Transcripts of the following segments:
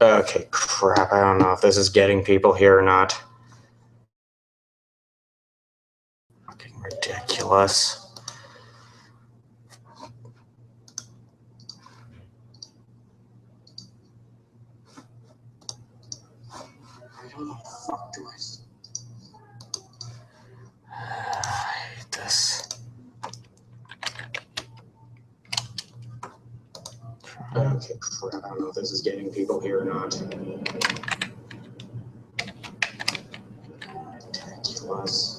Okay, crap, I don't know if this is getting people here or not. Fucking ridiculous. How the fuck do I hate this. Okay, crap, I don't know if this is getting people here or not. Ridiculous.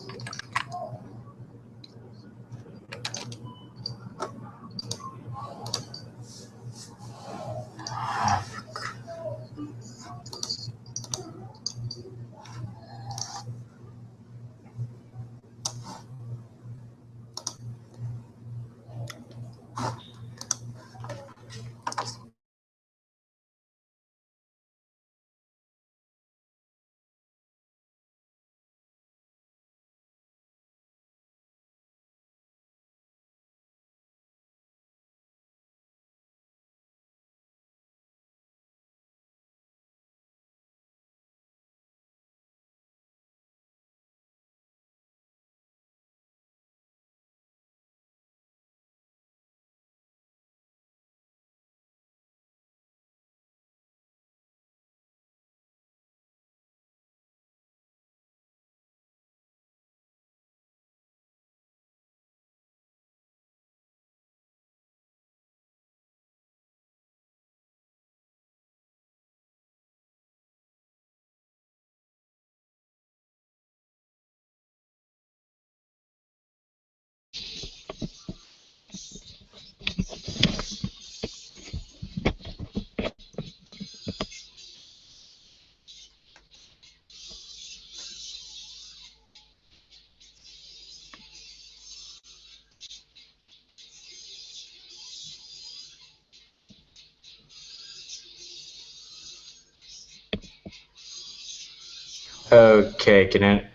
Okay, can it?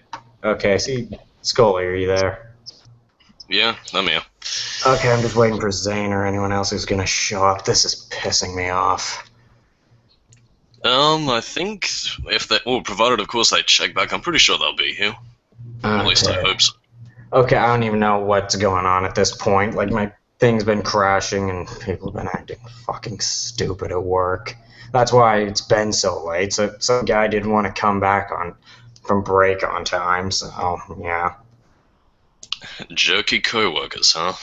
Okay, see, Scully, are you there? Yeah, I'm here. Okay, I'm just waiting for Zane or anyone else who's gonna show up. This is pissing me off. I think if they, well, provided of course they check back, I'm pretty sure they'll be here. At least I Okay. hope so. Okay, I don't even know what's going on at this point. Like, my thing's been crashing and people have been acting fucking stupid at work. That's why it's been so late. So some guy didn't want to come back on from break on time, so yeah. Jerky co-workers, huh?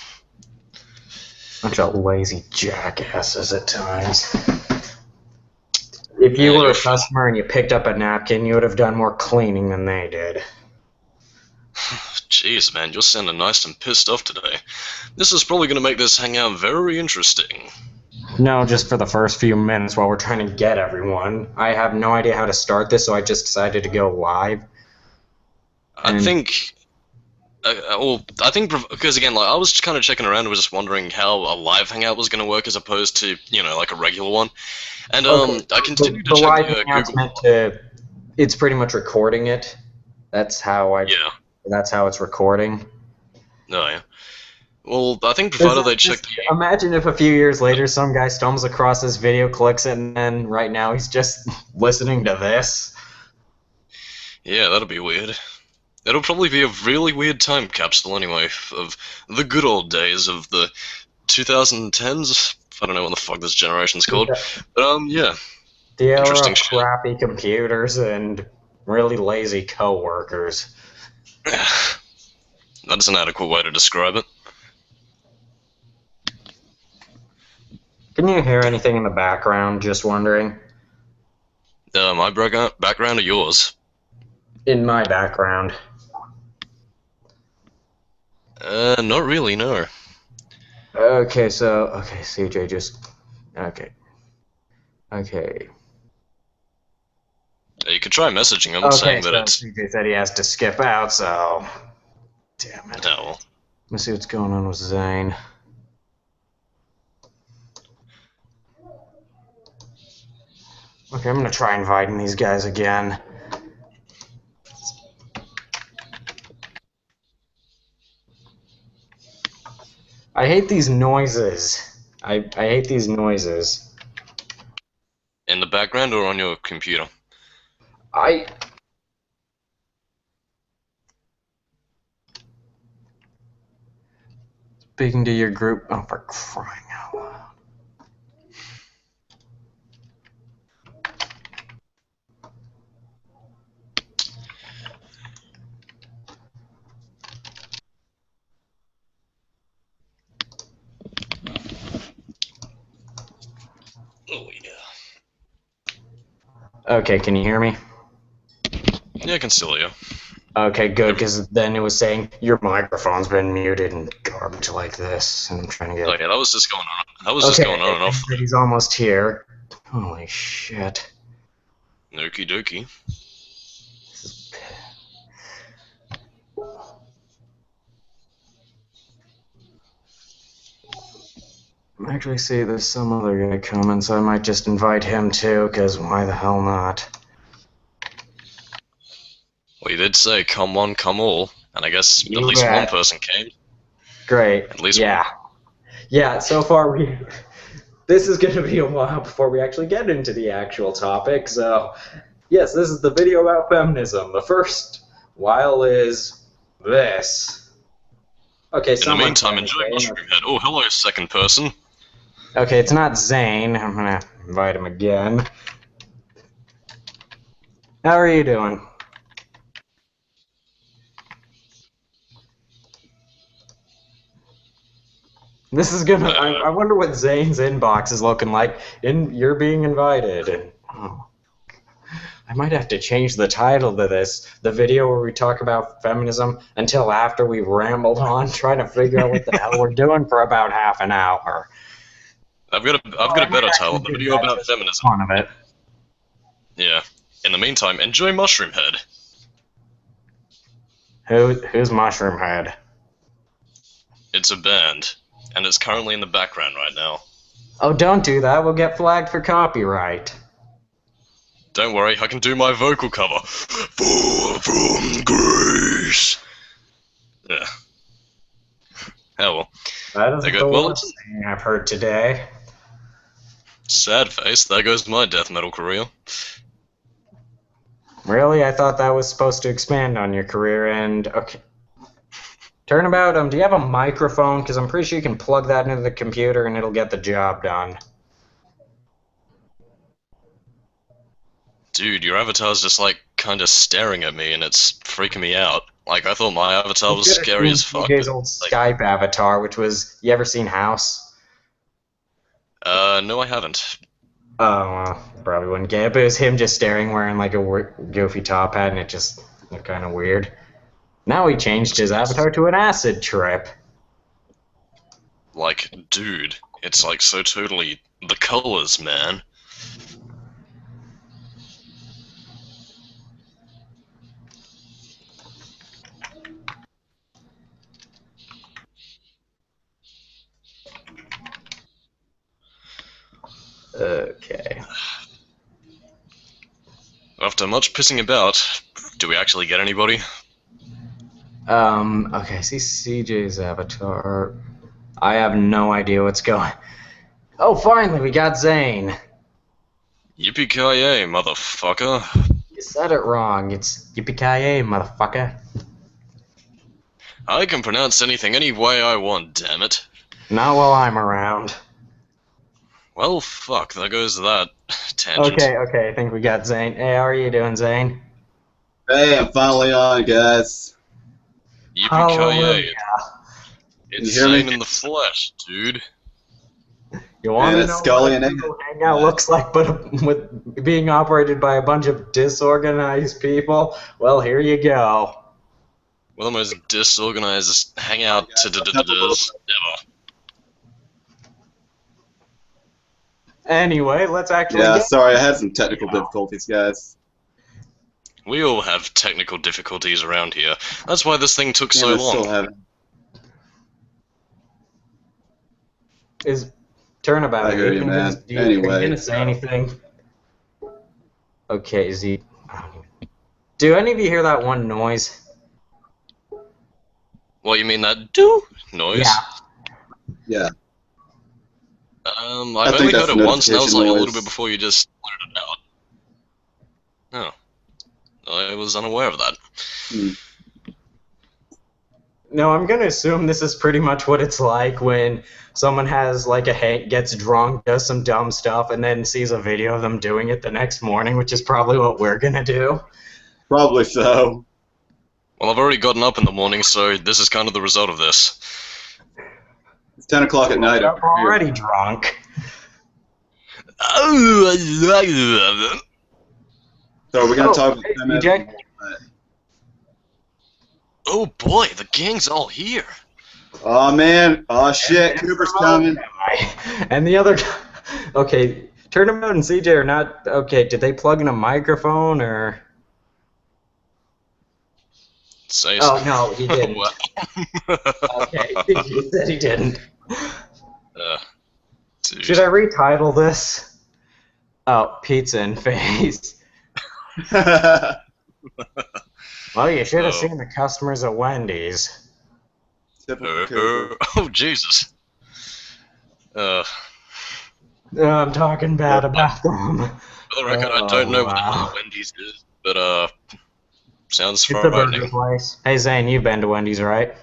Bunch of lazy jackasses at times. If you Man, were you're a customer and you picked up a napkin, you would have done more cleaning than they did. Jeez, man, you're sounding nice and pissed off today. This is probably going to make this hangout very interesting. No, just for the first few minutes while we're trying to get everyone. I have no idea how to start this, so I just decided to go live. I And think, because again, like I was kind of checking around and was just wondering how a live hangout was going to work as opposed to, like a regular one. And okay, I the, continued to the check live the hangout's Google. meant to. It's pretty much recording it. That's how I. Yeah. That's how it's recording. No, yeah. Well, I think This provided is they check just the. imagine if a few years later some guy stumbles across this video, clicks it, and then right now he's just listening to this. Yeah, that'll be weird. It'll probably be a really weird time capsule anyway, of the good old days of the 2010s. I don't know what the fuck this generation's called. But, yeah. The era Interesting of shit. crappy computers and really lazy coworkers. That's an adequate way to describe it. Can you hear anything in the background? Just wondering. My background or yours? In my background. Not really, no. Okay, CJ just. Okay. Okay. You could try messaging him, Okay, saying that so it's. CJ said he has to skip out, so. Damn it. Oh, well. Let's see what's going on with Zane. Okay, I'm gonna try inviting these guys again. I hate these noises. I hate these noises. In the background or on your computer? I... Speaking to your group... Oh, for crying out loud. Oh, yeah. Okay, can you hear me? Yeah, I can still hear. Okay, good, because then it was saying, your microphone's been muted and garbage like this, and I'm trying to get... Oh, yeah, that was just going on. That was just going on and off. Okay, he's almost here. Holy shit. Okie dokie. Actually, see, there's some other guy coming, so I might just invite him too, because why the hell not? Well, you did say, come one, come all. And I guess You at least bet. one person came. Great. At least yeah. one. Yeah, so far we... This is going to be a while before we actually get into the actual topic, so... Yes, this is the video about feminism. The first while is this. Okay, In the someone... meantime, enjoy Mushroom Head. Oh, hello, second person. Okay, it's not Zane. I'm going to invite him again. How are you doing? This is gonna. I wonder what Zane's inbox is looking like. You're being invited. And, oh, I might have to change the title to this. The video where we talk about feminism until after we've rambled on, trying to figure out what the hell we're doing for about half an hour. I've got a better title. The video about feminism. Fun of it. Yeah. In the meantime, enjoy Mushroom Head. Who's Mushroom Head? It's a band, and it's currently in the background right now. Oh, don't do that. We'll get flagged for copyright. Don't worry, I can do my vocal cover. Far from grace. Yeah. Oh well. That is the well, worst thing I've heard today. Sad face, there goes my death metal career. Really? I thought that was supposed to expand on your career, and... Okay. Turnabout, do you have a microphone? Because I'm pretty sure you can plug that into the computer and it'll get the job done. Dude, your avatar's just like kinda staring at me and it's freaking me out. Like, I thought my avatar was scary as fuck. CJ's old Skype avatar, which was... You ever seen House? No I haven't. Oh, well, probably wouldn't get it, but it was him just staring, wearing like a goofy top hat, and it just looked kind of weird. Now he changed his avatar to an acid trip. Like, dude, it's like so totally the colors, man. Okay. After much pissing about, do we actually get anybody? Okay, I see CJ's avatar. I have no idea what's going... Oh, finally, we got Zane. Yippee-ki-yay, motherfucker. You said it wrong. It's yippee-ki-yay, motherfucker. I can pronounce anything any way I want, damn it. Not while I'm around. Well, fuck, there goes that tangent. Okay, I think we got Zane. Hey, how are you doing, Zane? Hey, I'm finally on, guys. Yippee-ki-yay. It's You hear me? Zane in the flesh, dude. You want to it's know Scully what and a hangout looks like, but with being operated by a bunch of disorganized people? Well, here you go. One of the most disorganized hangout ever. Anyway, let's actually Yeah, get... sorry, I had some technical difficulties, guys. We all have technical difficulties around here. That's why this thing took so I long. still haven't. Is Turnabout. I hear you, man. Are you Anyway. gonna say anything? Okay, is he... Do any of you hear that one noise? What, you mean that do noise? Yeah. Yeah. I've think only that's heard it once, and that was notification like a little noise. bit before you just pointed it out. Oh, I was unaware of that. Hmm. No, I'm gonna assume this is pretty much what it's like when someone has like gets drunk, does some dumb stuff, and then sees a video of them doing it the next morning, which is probably what we're gonna do. Probably so. Well, I've already gotten up in the morning, so this is kind of the result of this. It's 10 o'clock at night I'm over here. already drunk. So we're gonna Oh, talk about hey, feminism. CJ. Oh boy, the gang's all here. Oh man! Oh shit! And Cooper's Ramon coming. guy. And the other guy. Okay, Turnabout and CJ are not. Okay, did they plug in a microphone or. Say Oh, no, he didn't. Well. Okay, he said he didn't. Dude. Should I retitle this? Oh, pizza and face. Well, you should have seen the customers at Wendy's. Typical Cooper. Oh Jesus. I'm talking bad about them. For the record, I don't know what the hell Wendy's is, but sounds It's a burger frightening. place. Hey Zane, you've been to Wendy's, right?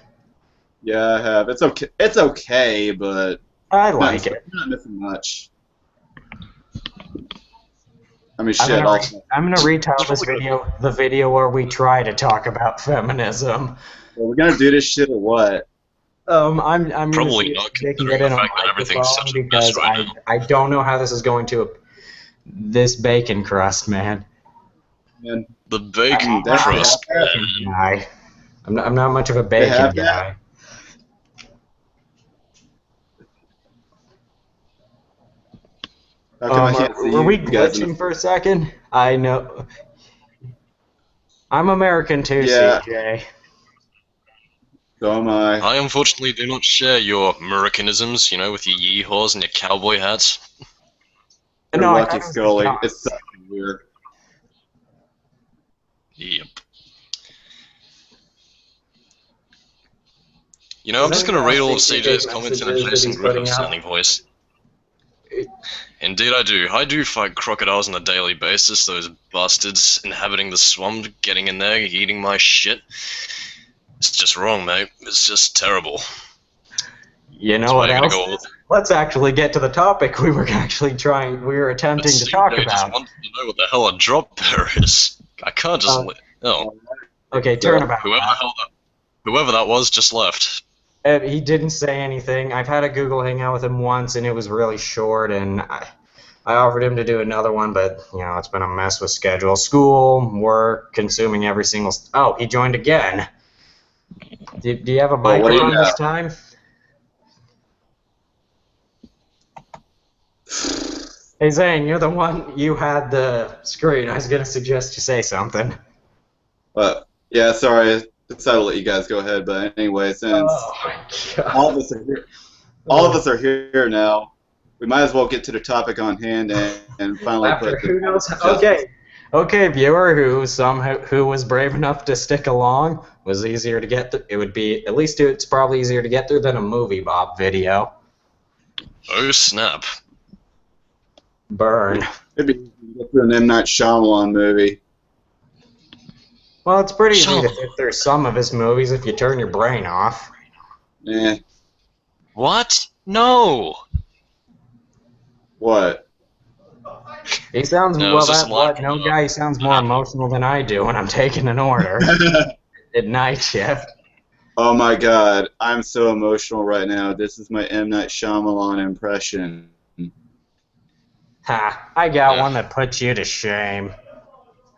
Yeah, I have. It's okay. It's okay, but I like it. you're not missing much. I mean, shit. Also, I'm gonna retell this video, the video where we try to talk about feminism. well, we're gonna do this shit or what? I'm Probably gonna not, see if they can considering get in the a fact that everything's microphone such a mess because right now. I don't know how this is going to. This bacon crust, man. Man, The bacon that's crust. Bacon guy. I'm not much of a have bacon that? guy. how come I can't see Were you we guys in glitching for a second? I know. I'm American too, Yeah. CJ. So am I. I unfortunately do not share your Americanisms, you know, with your yeehaws and your cowboy hats. You're No, I lucky, thought it was Scully. not. It's such weird. Yep. You know, I'm just gonna read all of CJ's comments in a Jason Griffith sounding voice. Indeed I do. I do fight crocodiles on a daily basis, those bastards inhabiting the swamp, getting in there, eating my shit. It's just wrong, mate. It's just terrible. You know That's what why I else? gotta go. Let's actually get to the topic we were attempting to talk CJ just about. wanted to know what the hell a drop bear is. I can't just Okay, turnabout. Whoever that was just left. He didn't say anything. I've had a Google Hangout with him once, and it was really short, and I offered him to do another one, but, you know, it's been a mess with schedule. School, work, consuming every single... Oh, he joined again. Do you have a what do you microphone got? this time? Hey, Zane, you're the one... You had the screen. I was going to suggest you say something. But yeah, sorry. I decided to let you guys go ahead. But anyway, since Oh, my God. all of us are here now, we might as well get to the topic on hand and finally After put the who knows? Okay, viewer who was brave enough to stick along was easier to get through. It would be at least it's probably easier to get through than a movie Bob video. Oh snap. Burn. It'd be easy to get through an M. Night Shyamalan movie. Well, it's pretty easy to fit through some of his movies if you turn your brain off. Eh. What? No. What? He sounds No, well. it's just That what? like- No guy sounds more emotional than I do when I'm taking an order at night shift. Oh my god, I'm so emotional right now. This is my M. Night Shyamalan impression. Ha! I got Yeah. one that puts you to shame.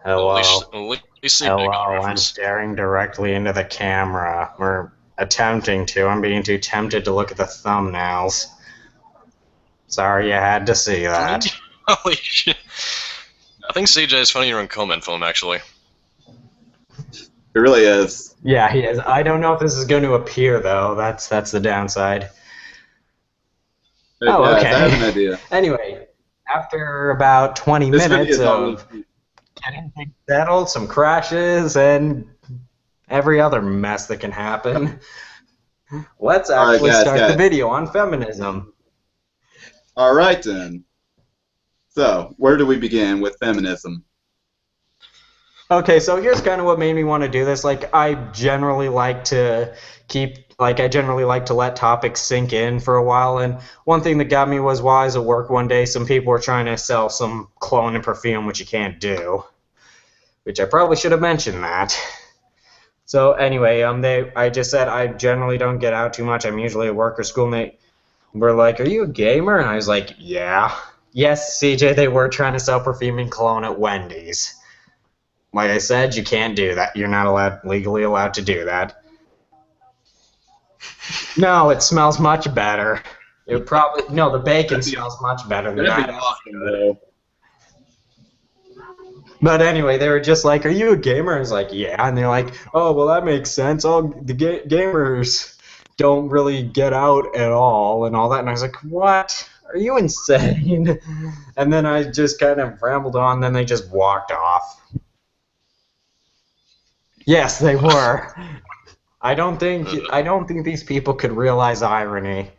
At Hello. least Hello, big I'm reference. staring directly into the camera. We're attempting to. I'm being too tempted to look at the thumbnails. Sorry you had to see that. Holy shit. I think CJ is funnier in comment form, actually. It really is. Yeah, he is. I don't know if this is going to appear, though. That's the downside. Oh, Yeah, okay. I have an idea. Anyway, after about 20 This video minutes is on of getting things settled, some crashes, and every other mess that can happen, let's All right, actually guys, start the guys. video on feminism. All right then. So, where do we begin with feminism? Okay, so here's kind of what made me want to do this. Like, I generally like to let topics sink in for a while. And one thing that got me was while I was at work one day, some people were trying to sell some cologne and perfume, which you can't do. Which I probably should have mentioned that. So anyway, I just said I generally don't get out too much. I'm usually at work or school, and they were like, "Are you a gamer?" And I was like, "Yeah." Yes, CJ, they were trying to sell perfume and cologne at Wendy's. Like I said, you can't do that. You're not legally allowed to do that. No, it smells much better. The bacon smells much better than That'd be that. awesome, though. But anyway, they were just like, "Are you a gamer?" I was like, "Yeah," and they're like, "Oh, well, that makes sense. All the gamers don't really get out at all and all that." And I was like, "What? Are you insane?" And then I just kind of rambled on. Then they just walked off. Yes, they were. I don't think these people could realize irony.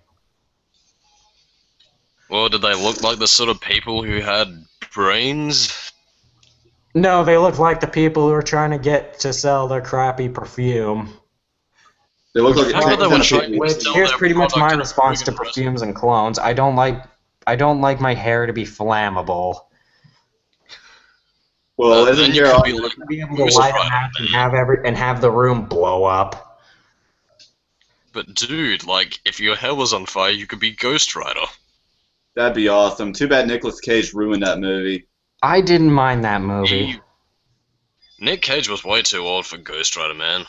Well, did they look like the sort of people who had brains? No, they look like the people who are trying to get to sell their crappy perfume. They look like How about they were trying to Which sell here's their pretty much product my in a response to friggin' restaurant? perfumes and colognes. I don't like my hair to be flammable. Well, isn't Then you here could all be like To be able to Ghost light a Rider, match and man. have the room blow up. But dude, like, if your hair was on fire, you could be Ghost Rider. that'd be awesome. Too bad Nicolas Cage ruined that movie. I didn't mind that movie. Nick Cage was way too old for Ghost Rider, man.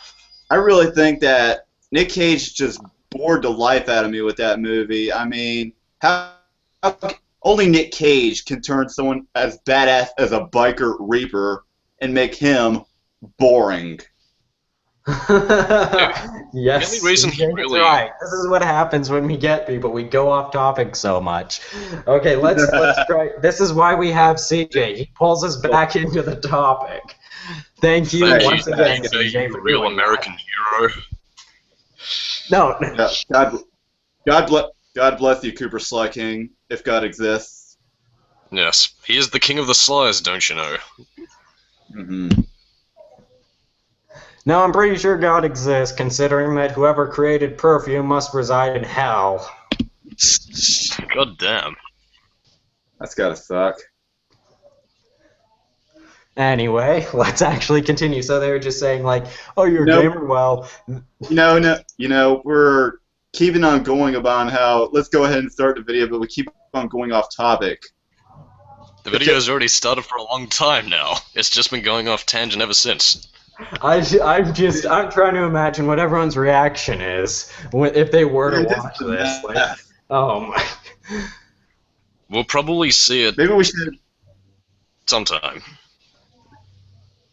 I really think that Nick Cage just bored the life out of me with that movie. I mean, how only Nick Cage can turn someone as badass as a biker Reaper and make him boring. Yes, The only reason he Jake's really right. This is what happens when we get people. We go off topic so much. Okay, let's try. This is why we have CJ. He pulls us back into the topic. Thank you Thank once you, again, CJ, CJ, you for real doing American hero. that. No, Yeah, God bless you, Cooper Sly King, if God exists. Yes, he is the king of the slies, don't you know? Hmm. no, I'm pretty sure God exists, considering that whoever created perfume must reside in hell. God damn. That's gotta suck. Anyway, let's actually continue. So they were just saying like, "Oh, you're a Nope. gamer." Well, We're keeping on going about how let's go ahead and start the video, but we keep on going off topic. The video's already started for a long time now. It's just been going off tangent ever since. I'm trying to imagine what everyone's reaction is if they were to watch this. Like, oh my. We'll probably see it Maybe we should. sometime.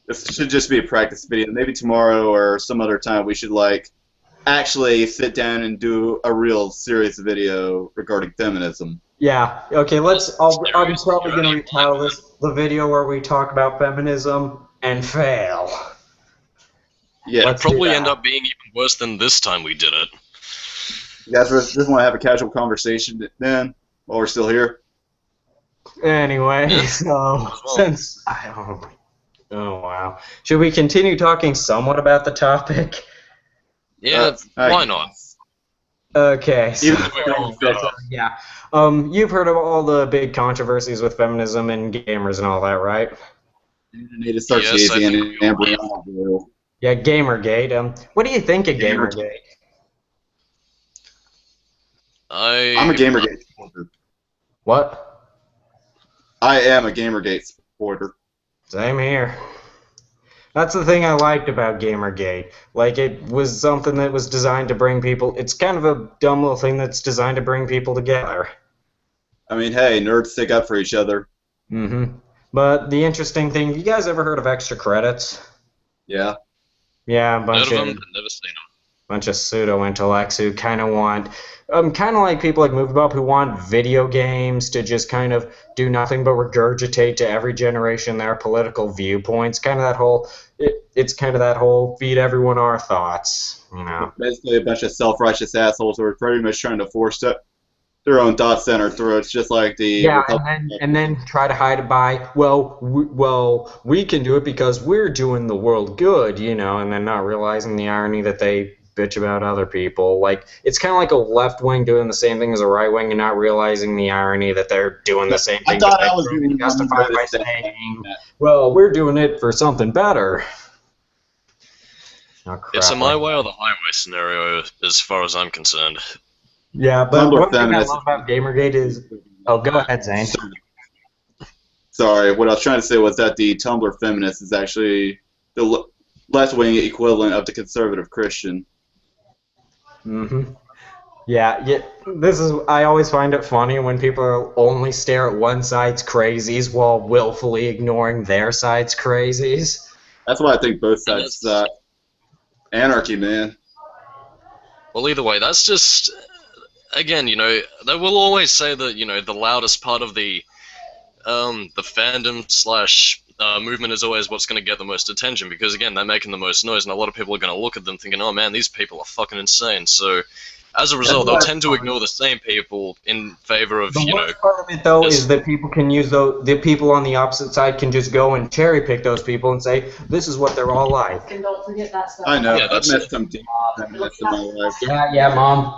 This should just be a practice video. Maybe tomorrow or some other time we should actually sit down and do a real serious video regarding feminism. Yeah. Okay. I'm probably gonna retitle this the video where we talk about feminism and fail. Yeah. Let's Probably do end that. up being even worse than this time we did it. You guys just want to have a casual conversation then while we're still here? Anyway, Yeah. so since oh wow, should we continue talking somewhat about the topic? Yeah, why not? Okay. So, Even if we don't get it. yeah. You've heard of all the big controversies with feminism and gamers and all that, right? It starts Yes, I easy and think we all have. embryonic. Yeah, Gamergate. What do you think of Gamergate. Gamergate? I'm a Gamergate supporter. What? I am a Gamergate supporter. Same here. That's the thing I liked about Gamergate. Like, it was something that was designed to bring people. It's kind of a dumb little thing that's designed to bring people together. I mean, hey, nerds stick up for each other. Mm-hmm. But the interesting thing, you guys ever heard of extra credits? Yeah. Yeah, a Heard bunch of of them, but never seen them. bunch of pseudo intellects who kind of want, kind of like people like MovieBob who want video games to just kind of do nothing but regurgitate to every generation their political viewpoints. It's kind of that whole feed everyone our thoughts, you know. Basically, a bunch of self-righteous assholes who are pretty much trying to force it. their own thoughts down our throats, just like the Yeah, Republicans. and then try to hide it by, we can do it because we're doing the world good, and then not realizing the irony that they bitch about other people. Like, it's kind of like a left wing doing the same thing as a right wing and not realizing the irony that they're doing the same I thing, but thought they I was the only one who justify it by noticed that. saying, well, we're doing it for something better. Oh, crap. It's a my way or the highway scenario, as far as I'm concerned. Yeah, but Tumblr one thing I feminists. love about Gamergate is... Oh, go ahead, Zane. Sorry, what I was trying to say was that the Tumblr feminist is actually the left-wing equivalent of the conservative Christian. Mm-hmm. Yeah. I always find it funny when people only stare at one side's crazies while willfully ignoring their side's crazies. That's why I think both sides suck. Anarchy, man. Well, either way, that's just... Again, they will always say that, the loudest part of the fandom slash movement is always what's going to get the most attention, because, again, they're making the most noise, and a lot of people are going to look at them thinking, oh, man, these people are fucking insane. So, as a result, they'll tend to ignore the same people in favor of, The worst part of it, though, is that people can use the people on the opposite side can just go and cherry pick those people and say, this is what they're all like. And don't forget that stuff. I know, Yeah, I've that's met some deep feminists in my life. Yeah, Mom.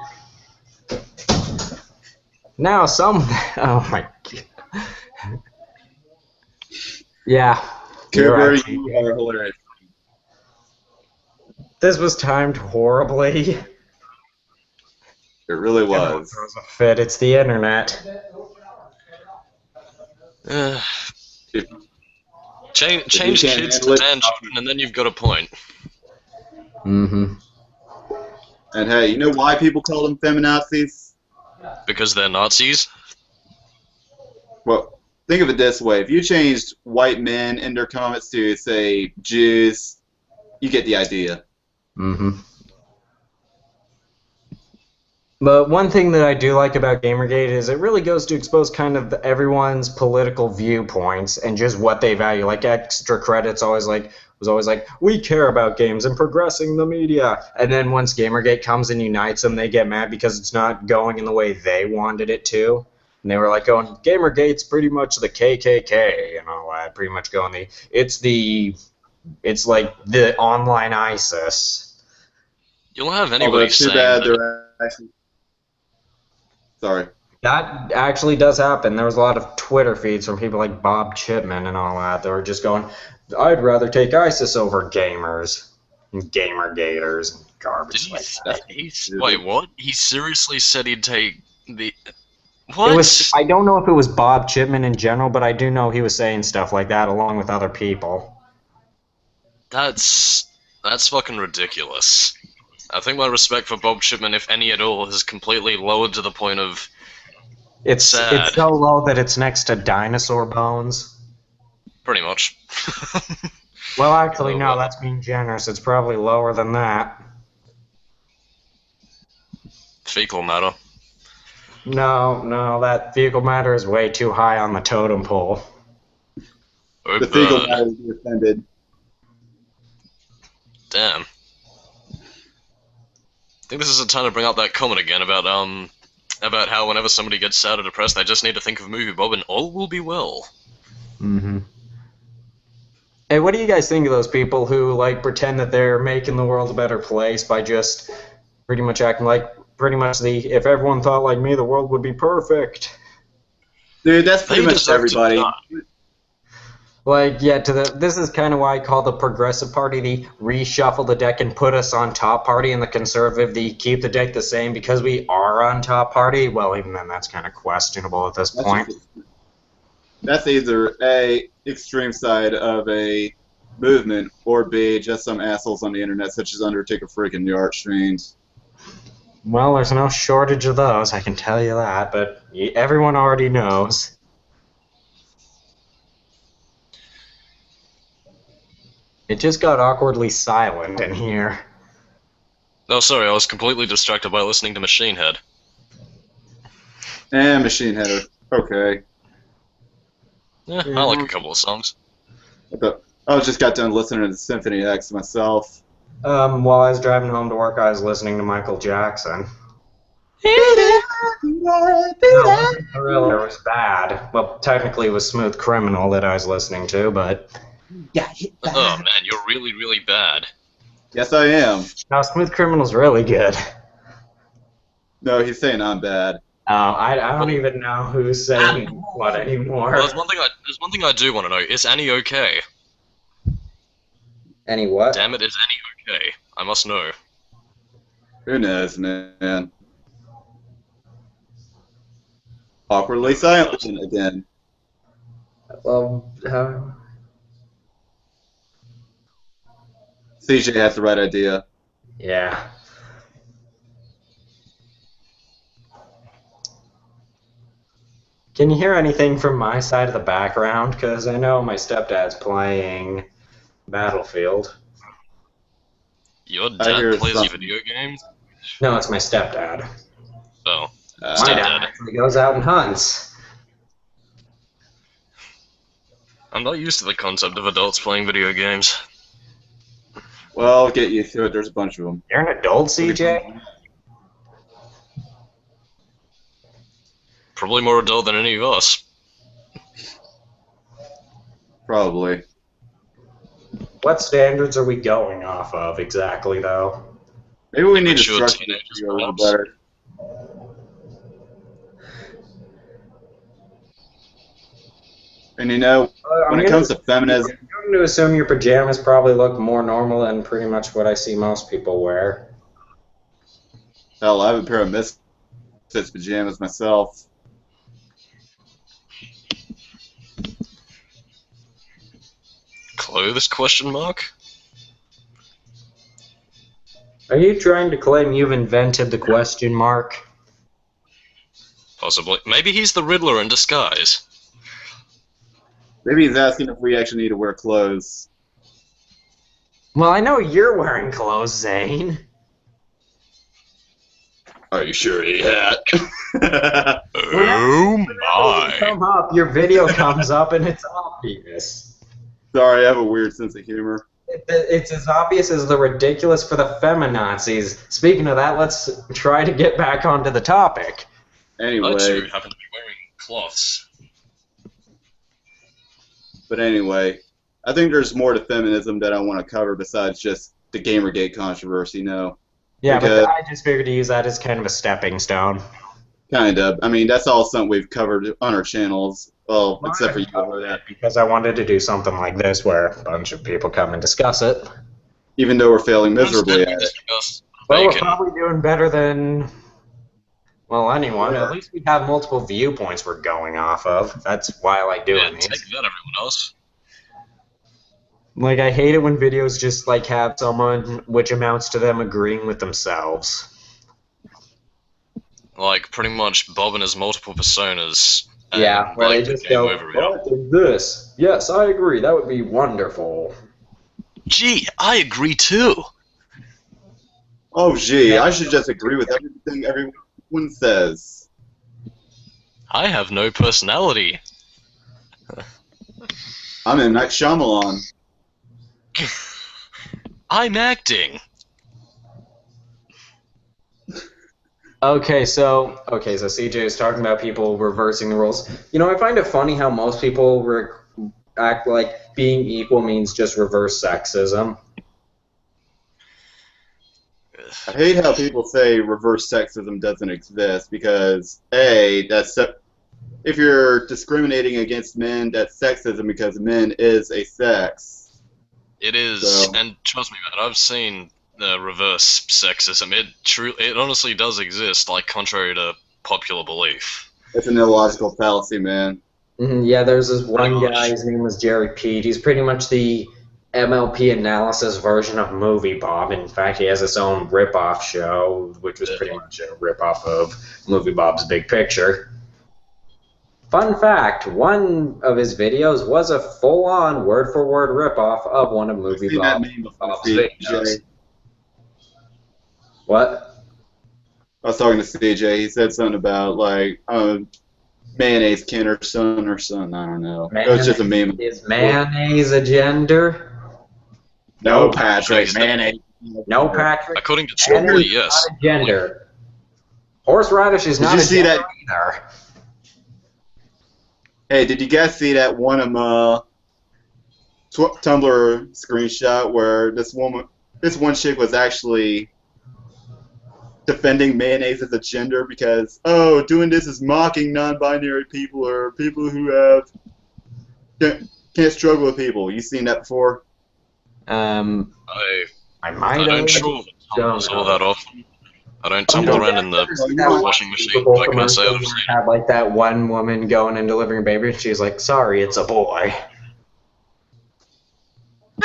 Now oh my god. Yeah. Care Bear, Right. you are hilarious. This was timed horribly. It really Everyone was. throws a fit. It's the internet. Change can't kids handle to it, man children, and then you've got a point. Mm-hmm. And hey, you know why people call them feminazis? Because they're Nazis? Well, think of it this way. If you changed white men in their comments to, say, Jews, you get the idea. Mm-hmm. But one thing that I do like about Gamergate is it really goes to expose kind of everyone's political viewpoints and just what they value. Like extra credits was always like, we care about games and progressing the media. And then once Gamergate comes and unites them, they get mad because it's not going in the way they wanted it to. And they were like going, Gamergate's pretty much the KKK and all that. Pretty much going it's like the online ISIS. You'll have Although anybody it's too saying bad that. they're actually... Sorry. That actually does happen. There was a lot of Twitter feeds from people like Bob Chipman and all that were just going, I'd rather take ISIS over gamers and gamergaters and garbage like that. Wait, what? He seriously said he'd take the... What? I don't know if it was Bob Chipman in general, but I do know he was saying stuff like that along with other people. That's fucking ridiculous. I think my respect for Bob Chipman, if any at all, has completely lowered to the point of It's sad. so low that it's next to dinosaur bones. Pretty much. Well, actually, Oh, no, well. that's being generous. It's probably lower than that. Fecal matter. No, that fecal matter is way too high on the totem pole. The fecal matter will be offended. Damn. I think this is the time to bring up that comment again about how whenever somebody gets sad or depressed, they just need to think of Movie Bob and all will be well. Mm-hmm. Hey, what do you guys think of those people who pretend that they're making the world a better place by just pretty much acting like if everyone thought like me, the world would be perfect? Dude, that's pretty They much deserve to everybody. die. This is kind of why I call the progressive party the reshuffle the deck and put us on top party, and the conservative the keep the deck the same because we are on top party. Well, even then, that's kind of questionable at this point. That's either A, extreme side of a movement, or B, just some assholes on the internet such as Undertaker freaking the Archfiend. Well, there's no shortage of those, I can tell you that, but everyone already knows. It just got awkwardly silent in here. Oh, sorry, I was completely distracted by listening to Machine Head. And Machine Header. Okay. Yeah, I like a couple of songs. I just got done listening to Symphony X myself. While I was driving home to work, I was listening to Michael Jackson. No, it wasn't Thriller. It was bad. Well, technically, it was Smooth Criminal that I was listening to, but Yeah, hit Oh back. man, you're really, really bad. Yes, I am. no, Smooth Criminal's really good. No, he's saying I'm bad. I don't even know who's saying what anymore. Well, there's one thing I do want to know. Is Annie okay? Any what? Damn it, is Annie okay? I must know. Who knows, man? Awkwardly silent again. Well, CJ has the right idea. yeah. Can you hear anything from my side of the background? Because I know my stepdad's playing Battlefield. Your I hear dad plays something. video games? No, it's my stepdad. Oh. My Stepdad. dad actually goes out and hunts. I'm not used to the concept of adults playing video games. Well, get used to it. There's a bunch of them. You're an adult, CJ? Probably more adult than any of us. Probably. What standards are we going off of exactly, though? Maybe we need to Immature structure teenagers, this a little perhaps? better. And you know, when it comes to feminism, I'm going to assume your pajamas probably look more normal than pretty much what I see most people wear. hell, I have a pair of Misfits pajamas myself. Clothes, question mark? Are you trying to claim you've invented the question mark? Possibly. Maybe he's the Riddler in disguise. Maybe he's asking if we actually need to wear clothes. Well, I know you're wearing clothes, Zane. Are you sure he had? Oh You my. come up, your video comes up, and it's obvious. Sorry, I have a weird sense of humor. It's as obvious as the ridiculous for the feminazis. Speaking of that, let's try to get back onto the topic. I Anyway, too happen to be wearing cloths. but anyway, I think there's more to feminism that I want to cover besides just the Gamergate controversy. No, Yeah, Because- but I just figured to use that as kind of a stepping stone. kind of. I mean, that's all something we've covered on our channels. Well, except for you over there. Because I wanted to do something like this where a bunch of people come and discuss it. Even though we're failing miserably at it. Well, we're Bacon. probably doing better than, well, anyone. At least we have multiple viewpoints we're going off of. That's why I like Yeah, doing take these. that, everyone else. Like, I hate it when videos just, like, have someone, which amounts to them agreeing with themselves. Like, pretty much Bob and his multiple personas. Yeah, and, where like, they just game go, over it. "Oh, this. Yes, I agree. That would be wonderful." Gee, I agree too. Oh, gee, I should just agree with everything everyone says. I have no personality. I'm in Night Shyamalan. I'm acting. Okay, so CJ is talking about people reversing the roles. You know, I find it funny how most people act like being equal means just reverse sexism. I hate how people say reverse sexism doesn't exist because A, if you're discriminating against men, that's sexism because men is a sex. It is, So- and trust me, man, I've seen reverse sexism. It honestly does exist, like contrary to popular belief. It's an illogical fallacy, man. Yeah, there's this one Pretty much. guy, his name was Jerry Pete. He's pretty much the MLP analysis version of Movie Bob. In fact, he has his own rip-off show, which was pretty much a rip-off of Movie Bob's Big Picture. Fun fact, one of his videos was a full-on word-for-word rip-off of one of I've Movie seen that Bob's meme before, CJ. What? I was talking to CJ. He said something about like mayonnaise can or son. I don't know. It was just a meme. Is mayonnaise a gender? No, Patrick. Mayonnaise. No, Patrick. According to Mayonnaise Chumley, is yes. not a gender. Horseradish is Did not you a see that? gender either. Hey, did you guys see that one Tumblr screenshot where this one chick was actually defending mayonnaise as a gender because, oh, doing this is mocking non-binary people or people who can't struggle with people. You seen that before? Um, I I might I have. don't trawl Don't Tumblr all know. that often. I don't tumble Did you around guys in the ever see you that want- one washing machine. Super Bowl But I can't say commercial I've where seen it had like that one woman going and delivering a baby, and she's like, "Sorry, it's a boy."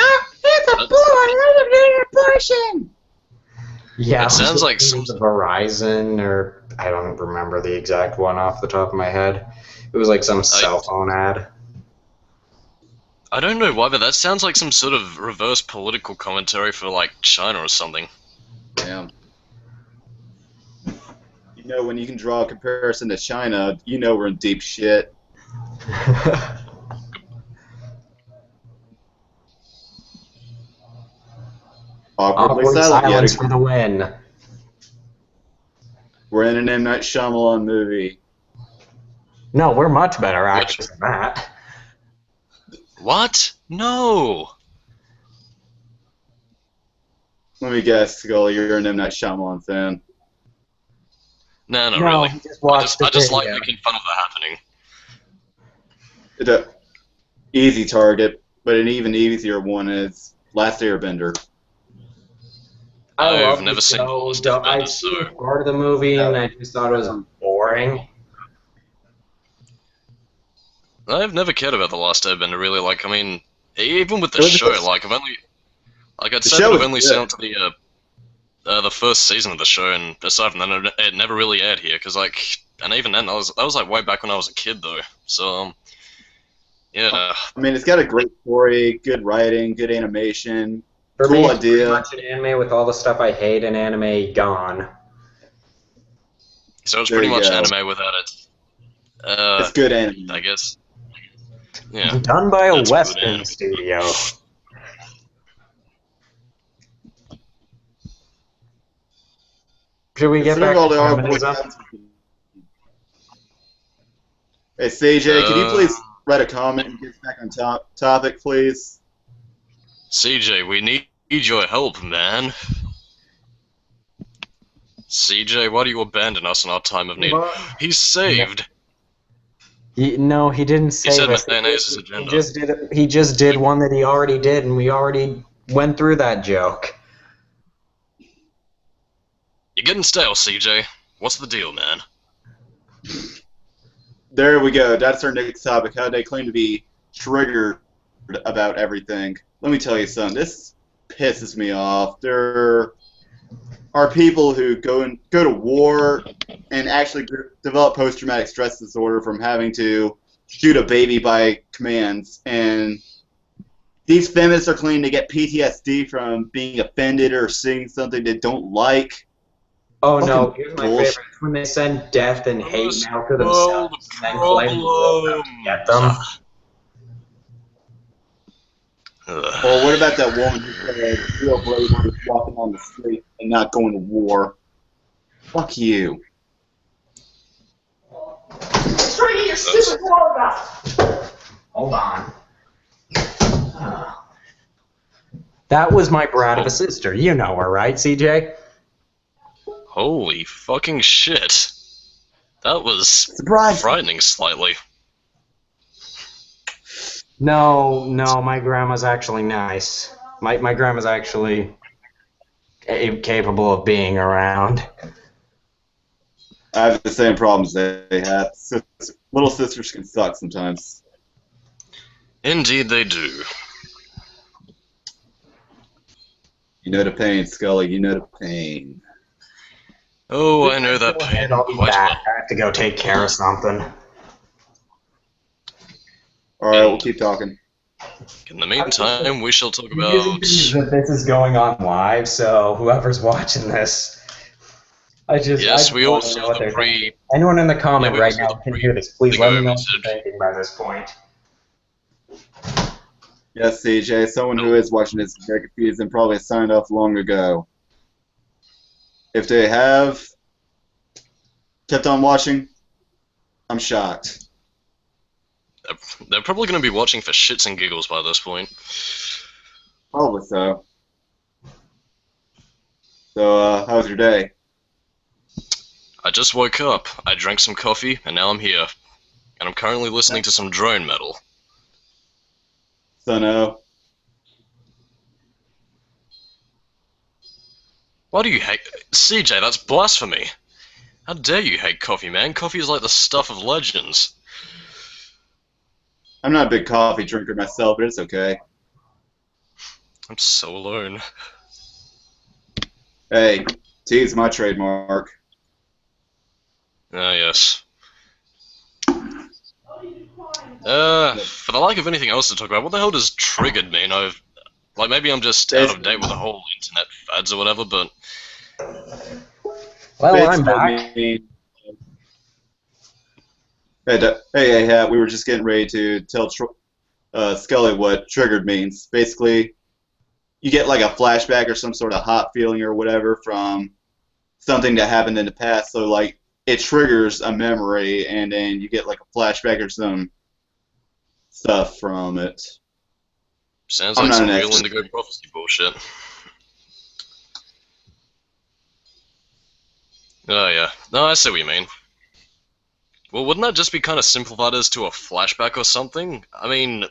It's a That's- boy! I need an abortion! Yeah, That sounds like some- the Verizon, or I don't remember the exact one off the top of my head. It was like some cell phone ad. I don't know why, but that sounds like some sort of reverse political commentary for like China or something. Damn. You know, when you can draw a comparison to China, you know we're in deep shit. Awkwardly Awkward silent silence yet. for the win. We're in an M. Night Shyamalan movie. No, we're much better actors than that. What? No. Let me guess, Scully, you're an M. Night Shyamalan fan. No, not No, really. he just watched I just like video. making fun of that happening. It's a easy target, but an even easier one is Last Airbender. I I've love never the seen show. Last Airbender, I've so- seen part of the movie, and I just thought it was boring. I've never cared about The Last Airbender, really. Like, I mean, even with the It was show, just- like, I'd The say show that I've is only good. seen up to the first season of the show, and aside from that, it never really aired here, because, like, and even then, that was, like, way back when I was a kid, though, so, yeah. I mean, it's got a great story, good writing, good animation. For Cool me, it's pretty idea. much an anime with all the stuff I hate in anime gone. So it's There pretty you much go. anime without it. It's good anime. I guess. Yeah. Done by a That's good Western anime. studio. Should we get back Considering all to the feminism? Hey, CJ, could you Uh, please write a comment and get back on topic, please? CJ, we need your help, man. CJ, why do you abandon us in our time of need? He's saved. No, he didn't He save said us. mayonnaise is a gender. He just did one that he already did, and we already went through that joke. You're getting stale, CJ. What's the deal, man? There we go. That's our next topic. How they claim to be triggered about everything. Let me tell you something. This pisses me off. There are people who go to war and actually develop post-traumatic stress disorder from having to shoot a baby by commands. And these feminists are claiming to get PTSD from being offended or seeing something they don't like. Oh no, Fucking here's my bullshit. favorite. When they send death and hate First mail to world themselves and then claim the world out to get them. Ugh. Or what about that woman who said real bravery is walking on the street and not going to war? Fuck you. Hold on. That was my brat of a sister. You know her, right, CJ? Holy fucking shit. That was Surprise! frightening slightly. No, my grandma's actually nice. My grandma's actually capable of being around. I have the same problems they have. Little sisters can suck sometimes. Indeed they do. You know the pain, Scully. You know the pain. Oh, I know that Go pain ahead, I'll be quite back. well. I have to go take care of something. All right, we'll keep talking. In the meantime, we shall talk The amusing about... thing is that this is going on live, so whoever's watching this, Yes, we all want to know saw what the they're thinking. pre... Anyone in the comment we right also now the can pre- hear this. Please the let go me know what you're message. thinking by this point. Yes, CJ, someone who is watching this is very confused and probably signed off long ago. If they have, kept on watching. I'm shocked. They're probably going to be watching for shits and giggles by this point. Probably so. So, how was your day? I just woke up, I drank some coffee, and now I'm here. And I'm currently listening to some drone metal. So, no. Why do you hate... CJ, that's blasphemy! How dare you hate coffee, man? Coffee is like the stuff of legends. I'm not a big coffee drinker myself, but it's okay. I'm so alone. Hey, tea is my trademark. Ah, yes. For the lack of anything else to talk about, what the hell does triggered mean? Like, maybe I'm just out of date with the whole internet fads or whatever, but... Well, I'm back. Hey, Hat, we were just getting ready to tell Scully what triggered means. Basically, you get like a flashback or some sort of hot feeling or whatever from something that happened in the past. So, like, it triggers a memory, and then you get like a flashback or some stuff from it. Sounds like some real Indigo Prophecy bullshit. Oh, yeah. No, I see what you mean. Well, wouldn't that just be kind of simplified as to a flashback or something? I mean,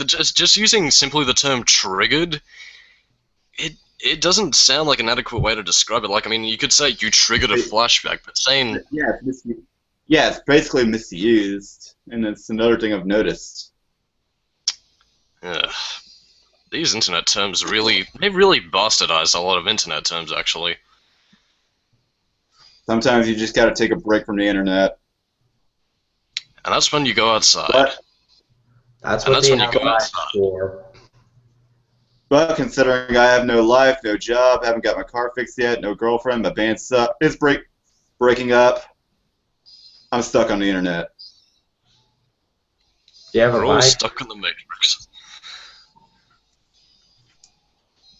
just using simply the term triggered, it doesn't sound like an adequate way to describe it. Like, I mean, you could say you triggered a flashback, but saying... Yeah, it's basically misused, and it's another thing I've noticed. These internet terms they've really bastardized a lot of internet terms, actually. Sometimes you just gotta take a break from the internet. And that's when you go outside. That's when you go outside. But considering I have no life, no job, haven't got my car fixed yet, no girlfriend, my band is breaking up, I'm stuck on the internet. We're all stuck in the Matrix.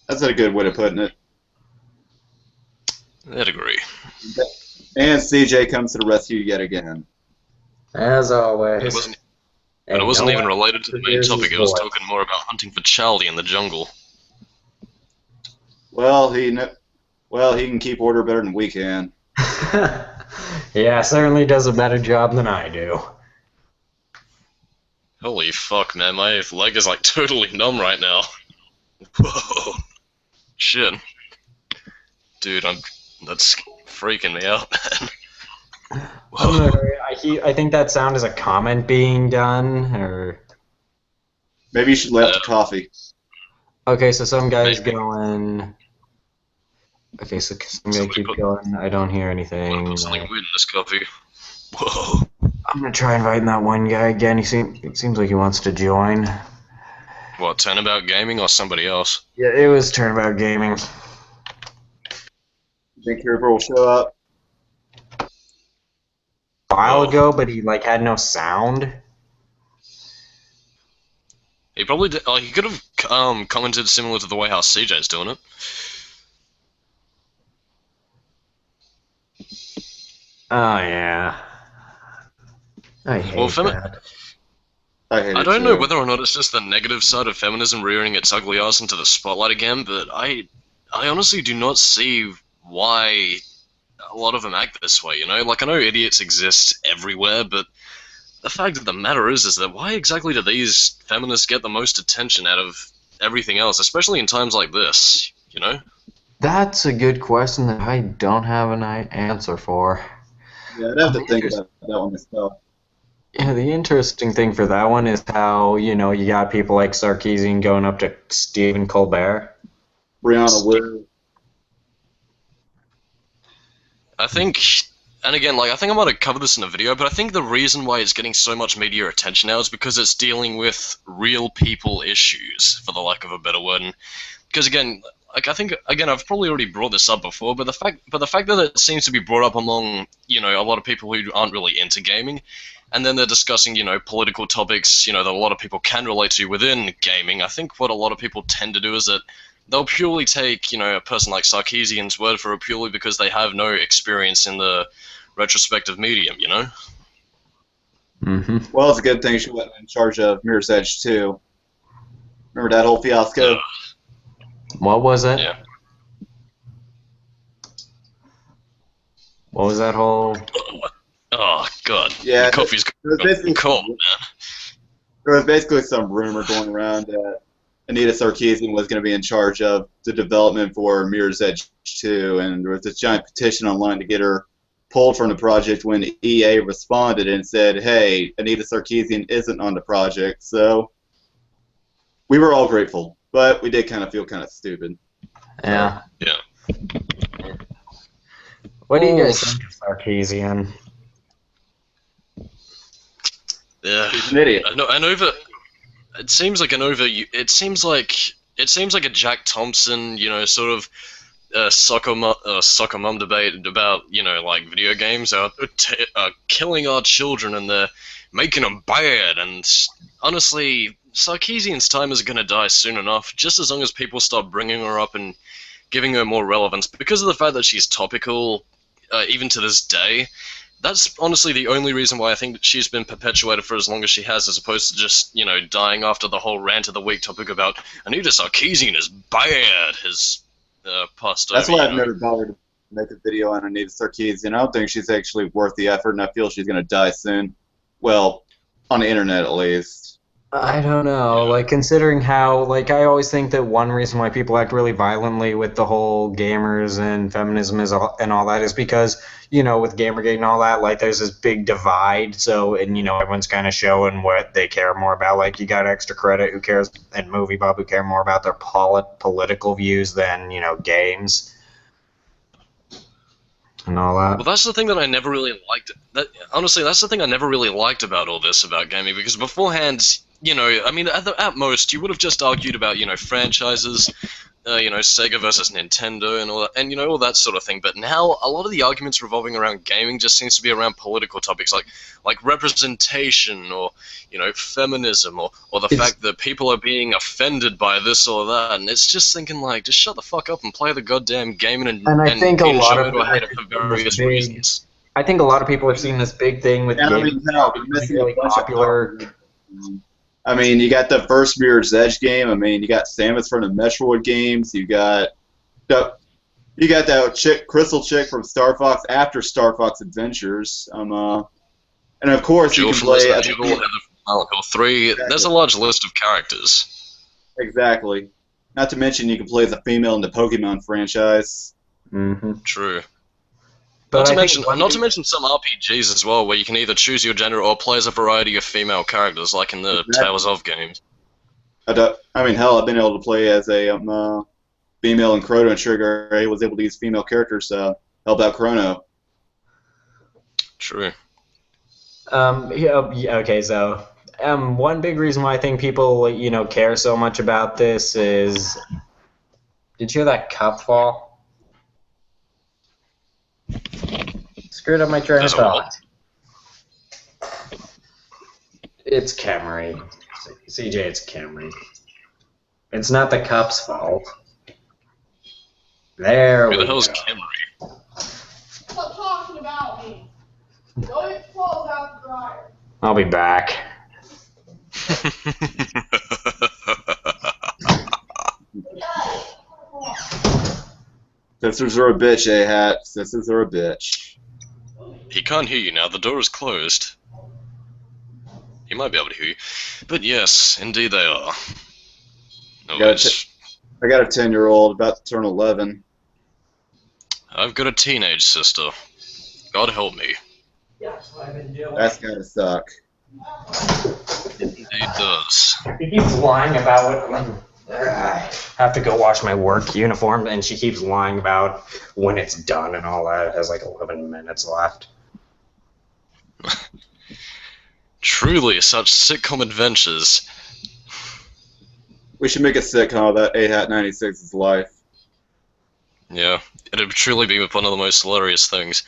That's a good way of putting it. I'd agree. And CJ comes to the rescue yet again. As always. It wasn't even related to the main topic. It was talking more about hunting for Charlie in the jungle. Well, he can keep order better than we can. Yeah, certainly does a better job than I do. Holy fuck, man. My leg is like totally numb right now. Whoa. Shit. Dude, that's freaking me out, man. I think that sound is a comment being done, or... Maybe you should lay out the coffee. Okay, so some guy's going... Okay, so some guy keep going. I don't hear anything. Put something weird in this coffee. Whoa. I'm gonna try inviting that one guy again. It seems like he wants to join. What, Turnabout Gaming or somebody else? Yeah, it was Turnabout Gaming. You think River will show up? A while ago, but he like had no sound. He probably did. He could have commented similar to the way how CJ's doing it. Oh yeah. I hate that. I don't know whether or not it's just the negative side of feminism rearing its ugly ass into the spotlight again, but I honestly do not see why a lot of them act this way, you know? Like, I know idiots exist everywhere, but the fact of the matter is that why exactly do these feminists get the most attention out of everything else, especially in times like this, you know? That's a good question that I don't have an answer for. Yeah, I'd have to think about that one myself. Yeah, the interesting thing for that one is how, you know, you got people like Sarkeesian going up to Stephen Colbert. Brianna Wood. I think, and again, like, I think I might have covered this in a video, but I think the reason why it's getting so much media attention now is because it's dealing with real people issues, for the lack of a better word. Because again, like, I think, again, I've probably already brought this up before, but the fact that it seems to be brought up among, you know, a lot of people who aren't really into gaming, and then they're discussing, you know, political topics, you know, that a lot of people can relate to within gaming. I think what a lot of people tend to do is that they'll purely take, you know, a person like Sarkeesian's word for it purely because they have no experience in the retrospective medium, you know? Mm-hmm. Well, it's a good thing she wasn't in charge of Mirror's Edge 2. Remember that whole fiasco? What was it? Yeah. What was that whole? Oh, God. Yeah, Your coffee's there was basically cold, man. there was basically some rumor going around that Anita Sarkeesian was going to be in charge of the development for Mirror's Edge 2, and there was this giant petition online to get her pulled from the project when EA responded and said, hey, Anita Sarkeesian isn't on the project, so we were all grateful, but we did kind of feel kind of stupid. Yeah. Yeah. What do you guys think of Sarkeesian? Yeah. He's an idiot. An over. It seems like an over. It seems like a Jack Thompson, you know, sort of soccer mum debate about, you know, like video games are killing our children and they're making them bad. And honestly, Sarkeesian's time is gonna die soon enough. Just as long as people stop bringing her up and giving her more relevance, because of the fact that she's topical, even to this day. That's honestly the only reason why I think that she's been perpetuated for as long as she has, as opposed to just, you know, dying after the whole rant of the week topic about Anita Sarkeesian is bad has passed over. That's why I've never bothered to make a video on Anita Sarkeesian. I don't think she's actually worth the effort, and I feel she's going to die soon. Well, on the internet at least. I don't know. Like, considering how, like, I always think that one reason why people act really violently with the whole gamers and feminism and all that is because, you know, with Gamergate and all that, like, there's this big divide. So, and, you know, everyone's kind of showing what they care more about. Like, you got Extra Credit who cares, and Movie Bob who care more about their political views than, you know, games. And all that. Well, that's the thing that I never really liked. Honestly, that's the thing I never really liked about all this about gaming, because beforehand, you know, I mean, at most, you would have just argued about, you know, franchises, you know, Sega versus Nintendo and all that, and, you know, all that sort of thing. But now, a lot of the arguments revolving around gaming just seems to be around political topics, like representation, or, you know, feminism, or the fact that people are being offended by this or that, and it's just thinking, like, just shut the fuck up and play the goddamn game and I think a lot of it or hate it for various reasons. I think a lot of people have seen this big thing with And I gaming mean, hell, you're missing really a bunch popular. I mean, you got the first Mirror's Edge game. I mean, you got Samus from the Metroid games. You got that chick, Crystal chick from Star Fox after Star Fox Adventures. And of course Jill you can from play Resident Evil, Heather from Silent Hill 3. Exactly. There's a large list of characters. Exactly. Not to mention you can play as a female in the Pokemon franchise. Mm-hmm. True. But Not to mention some RPGs as well, where you can either choose your gender or play as a variety of female characters, like in the Exactly. Tales of games. I mean, hell, I've been able to play as a female in Chrono Trigger. I was able to use female characters to help out Chrono. True. Yeah, okay, so one big reason why I think people, you know, care so much about this is, did you hear that cup fall? Screwed up my train of There's a what? thought. It's Camry. CJ, it's Camry. It's not the cup's fault. There Who we the hell's go. Camry? Stop talking about me. Go get clothes out the dryer. I'll be back. Sisters are a bitch, Hat. Sisters are a bitch. He can't hear you now, the door is closed. He might be able to hear you. But yes, indeed they are. No, I got a 10-year-old about to turn 11. I've got a teenage sister. God help me. That's what I've been doing. That's gotta suck. Indeed does. He keeps lying about it. I have to go wash my work uniform, and she keeps lying about when it's done and all that. It has like 11 minutes left. Truly, such sitcom adventures. We should make a sitcom about A-Hat 96's life. Yeah, it'd truly be one of the most hilarious things.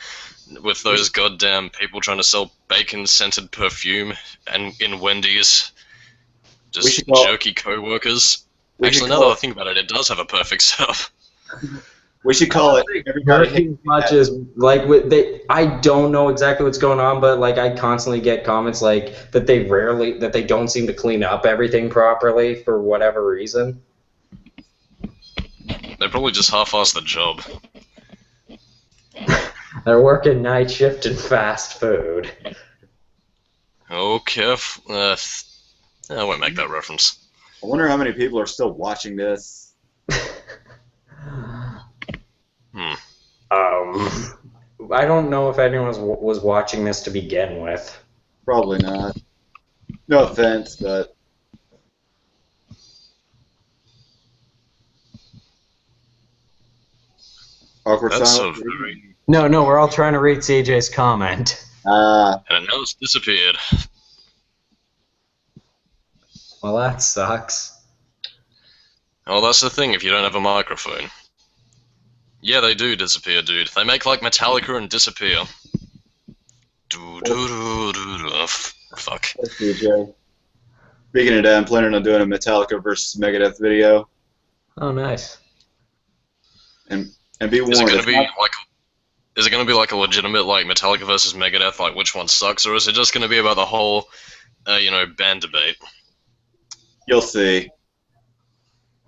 With those goddamn people trying to sell bacon-scented perfume and in Wendy's. Just should call- jerky co-workers. we Actually, should now call- that I think about it, it does have a perfect setup. We should call it everybody. As much as like I don't know exactly what's going on, but like I constantly get comments like that they don't seem to clean up everything properly for whatever reason. They probably just half-assed the job. They're working night shift and fast food. Oh, careful. I won't make that reference. I wonder how many people are still watching this. I don't know if anyone was watching this to begin with. Probably not. No offense, but awkward That's silence. so very... No, we're all trying to read CJ's comment. Ah, And now it's disappeared. Well, that sucks. Oh, that's the thing if you don't have a microphone. Yeah, they do disappear, dude. They make like Metallica and disappear. Fuck. that's DJ. Speaking of that, I'm planning on doing a Metallica versus Megadeth video, Oh, nice. and be warned. Is it gonna it's be not- like... Is it gonna be like a legitimate like Metallica versus Megadeth, like which one sucks, or is it just gonna be about the whole, band debate? You'll see.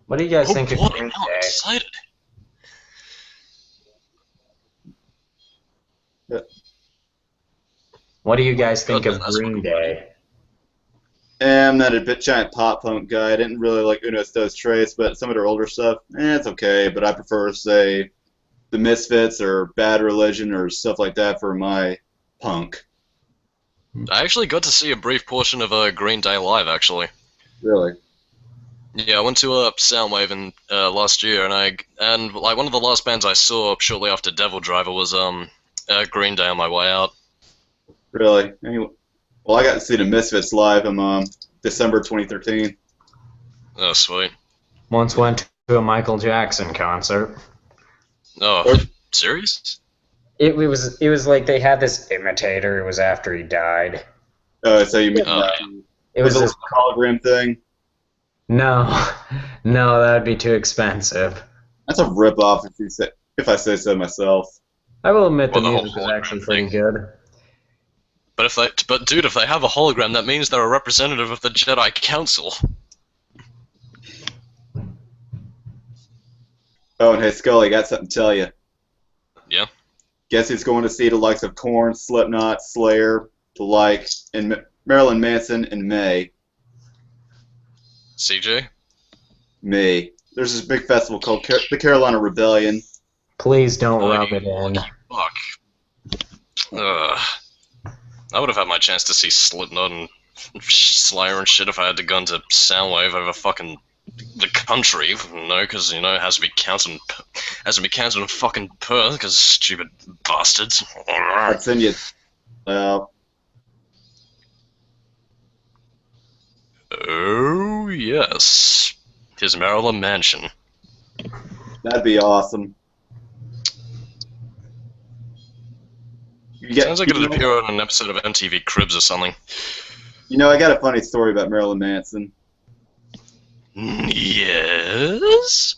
What do you guys think boy, of Green now I'm Day? excited. What do you guys think God, of that's Green what- Day? I'm not a bit giant pop punk guy. I didn't really like Uno Dos Tres, but some of their older stuff, it's okay. But I prefer, say, the Misfits or Bad Religion or stuff like that for my punk. I actually got to see a brief portion of Green Day live, actually. Really. Yeah, I went to Soundwave in last year, and like one of the last bands I saw shortly after Devil Driver was Green Day on my way out. Really? Anyway, well, I got to see the Misfits live in December 2013. Oh, sweet. Once went to a Michael Jackson concert. Oh, serious? It was like they had this imitator. It was after he died. Oh, so you mean It was was a this. hologram thing? No, that would be too expensive. That's a rip-off if I say so myself. I will admit the Well, the whole music was actually hologram pretty thing. good. But dude, if they have a hologram, that means they're a representative of the Jedi Council. Oh, and hey, Scully, got something to tell you. Yeah. Guess who's going to see the likes of Korn, Slipknot, Slayer, and Marilyn Manson in May? CJ? May. There's this big festival called the Carolina Rebellion. Please don't rub it in. Fuck. I would have had my chance to see Slipknot and Slayer and shit if I had to go to Soundwave over fucking the country, because it has to be counted in fucking Perth, because stupid bastards. I'd send you. Oh yes, his Maryland mansion. That'd be awesome. Sounds like it'd appear on an episode of MTV Cribs or something. I got a funny story about Marilyn Manson. Yes.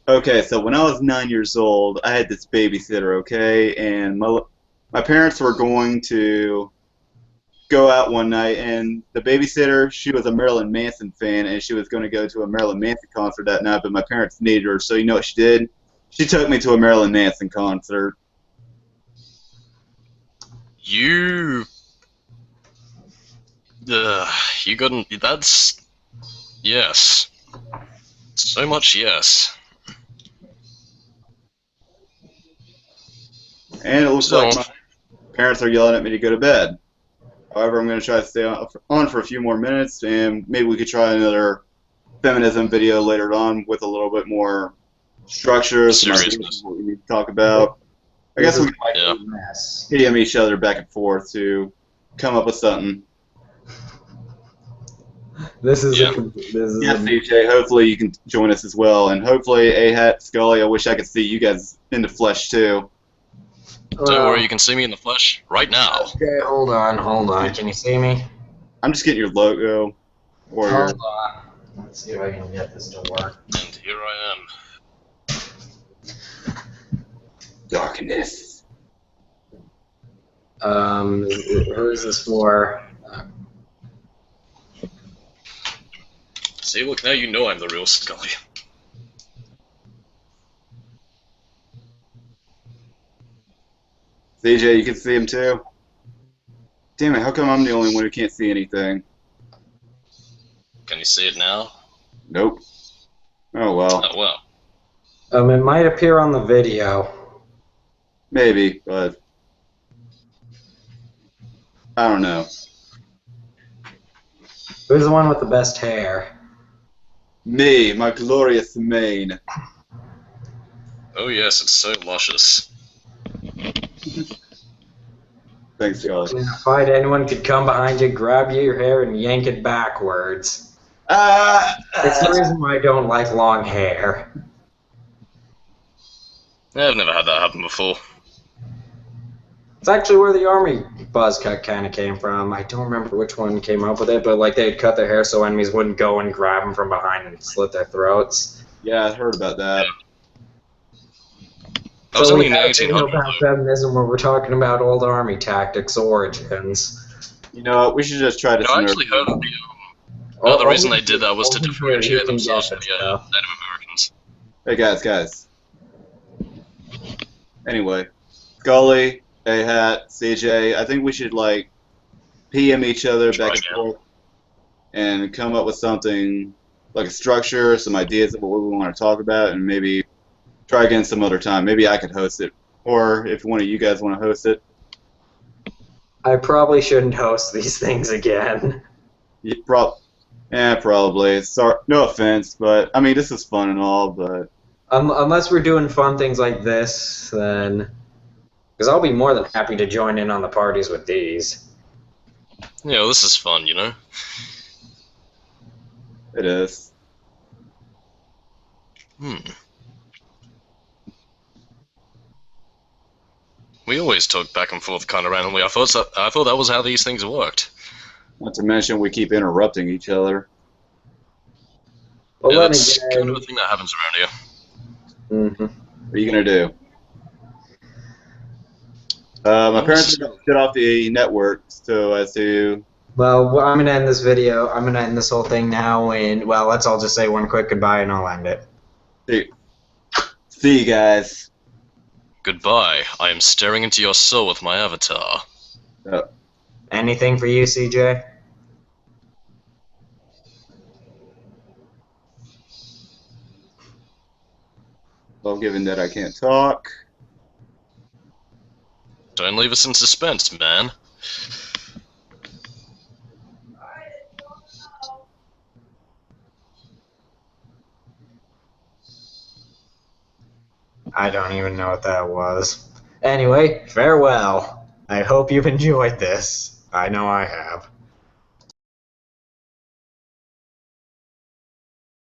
Okay, so when I was 9 years old, I had this babysitter, okay, and my parents were going to go out one night, and the babysitter, she was a Marilyn Manson fan, and she was going to go to a Marilyn Manson concert that night, but my parents needed her, so you know what she did? She took me to a Marilyn Manson concert. You got that's yes. So much yes. And it looks So- like my parents are yelling at me to go to bed. However, I'm going to try to stay on for a few more minutes, and maybe we could try another feminism video later on with a little bit more structure, some ideas Seriousness. of what we need to talk about. I guess we can Yeah. DM each other back and forth to come up with something. This is Yeah. Yes, CJ, hopefully you can join us as well, and hopefully A-Hat, Scully, I wish I could see you guys in the flesh too. Don't worry, you can see me in the flesh right now. Okay, hold on. Can you see me? I'm just getting your logo, or your... Hold on. Let's see if I can get this to work. And here I am. Darkness. Who is this for? See, look, now you know I'm the real Scully. CJ, you can see him too? Damn it, how come I'm the only one who can't see anything? Can you see it now? Nope. Oh well. Oh, well. It might appear on the video. Maybe, but I don't know. Who's the one with the best hair? Me, my glorious mane. Oh, yes, it's so luscious. Thanks, Scully. In a fight, anyone could come behind you, grab your hair, and yank it backwards. It's the reason why I don't like long hair. Yeah, I've never had that happen before. It's actually where the army buzz cut kind of came from. I don't remember which one came up with it, but like they'd cut their hair so enemies wouldn't go and grab them from behind and slit their throats. Yeah, I heard about that. That was So only we in the had a video 1800s. about feminism where we're talking about old army tactics origins. You know what? We should just try to. No, I actually heard of the reason they did that was to differentiate themselves from the Native Americans. Hey guys. Anyway, Scully, A-Hat, CJ, I think we should like PM each other back and forth and come up with something like a structure, some ideas of what we want to talk about, and maybe try again some other time. Maybe I could host it, or if one of you guys want to host it. I probably shouldn't host these things again. Probably. Sorry, no offense, but I mean this is fun and all, but Unless we're doing fun things like this, then... Because I'll be more than happy to join in on the parties with these. Yeah, well, this is fun, you know? it is. We always talk back and forth kind of randomly. I thought that was how these things worked. Not to mention we keep interrupting each other. Well, Yeah, then that's again... kind of a thing that happens around here. What are you gonna do? My parents are gonna shut off the network, so as to. Well, I'm gonna end this video. I'm gonna end this whole thing now, and well, let's all just say one quick goodbye, and I'll end it. See you guys. Goodbye. I am staring into your soul with my avatar. Anything for you, CJ? Well, given that I can't talk. Don't leave us in suspense, man. I don't even know what that was. Anyway, farewell. I hope you've enjoyed this. I know I have.